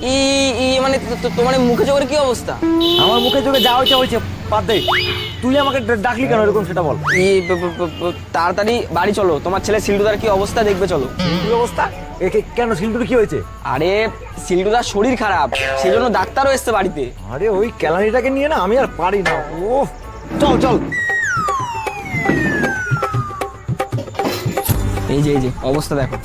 ই ই মানে তোমার মুখে চোখের কি অবস্থা? আমার মুখে চোখে যা হয়েছে হয়েছে, বাদ দে। তুই আমাকে ডাকলি কেন এরকম সেটা বল। তাড়াতাড়ি বাড়ি চলো, তোমার ছেলে সিল্টুদার কি অবস্থা দেখবে চলো। কি অবস্থা? কেন, সিল্টুর কি হয়েছে? আরে সিল্টুদার শরীর খারাপ, সেই জন্য ডাক্তারও এসছে বাড়িতে। আরে ওই কেলানিটাকে নিয়ে না আমি আর পারি না। ও চল চল। এই যে অবস্থা দেখো।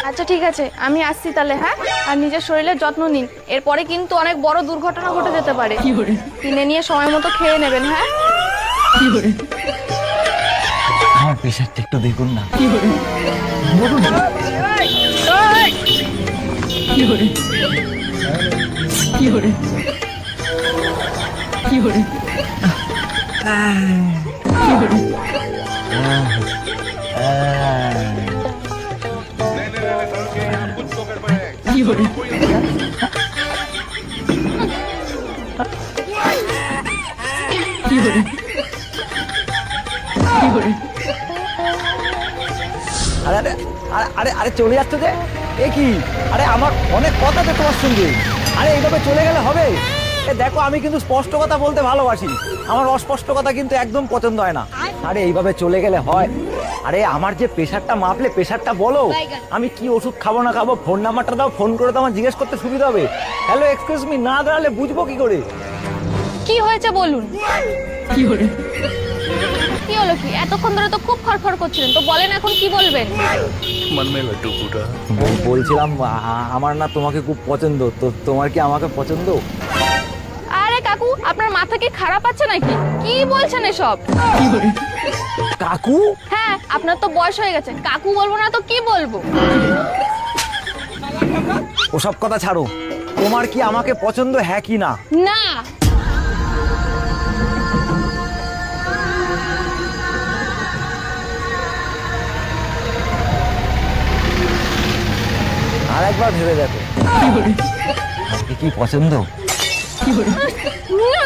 আচ্ছা ঠিক আছে, আমি আসছি তাহলে। হ্যাঁ, আর নিজের শরীরের যত্ন নিন, এরপরে কিন্তু অনেক বড় দুর্ঘটনা ঘটে যেতে পারে। কিনে নিয়ে সময় মতো খেয়ে নেবেন। হ্যাঁ, আমার প্রেশারটা একটু দেখুন না। আরে আরে আরে আরে চলে যাচ্ছ যে, এ কি? আরে আমার অনেক কথা তো তোমার সঙ্গে। আরে এইভাবে চলে গেলে হবে? এ দেখো, আমি কিন্তু স্পষ্ট কথা বলতে ভালোবাসি, আমার অস্পষ্ট কথা কিন্তু একদম পছন্দ হয় না। আরে এইভাবে চলে গেলে হয়? আরে আমার যে প্রেশারটা মাপলে, প্রেশারটা বলো, আমি কি ওষুধ খাবো না খাবো, ফোন নাম্বারটা দাও, ফোন করে তো আমার জিজ্ঞেস করতে সুবিধা হবে। হ্যালো এক্সকিউজ মি না দাঁড়ালে বুঝবো কি করে? কি হয়েছে বলুন। কি হলো? কি এতক্ষণ ধরে তো খুব খড়খড় করছিলেন, তো বলেন এখন কি বলবেন। বলছিলাম আমার না তোমাকে খুব পছন্দ, তো তোমার কি আমাকে পছন্দ? আরে কাকু, আপনার মাথা কি খারাপ আছে নাকি? কি বলছেন এসব? কাকু? হ্যাঁ, আপনার তো বয়স হয়ে গেছে, কাকু বলবো না তো কি বলবো। ওসব কথা ছাড়ো, তোমার কি আমাকে পছন্দ, হ্যাঁ কি না? না। আর একবার ভেবে দেখো, আমাকে কি পছন্দ? না।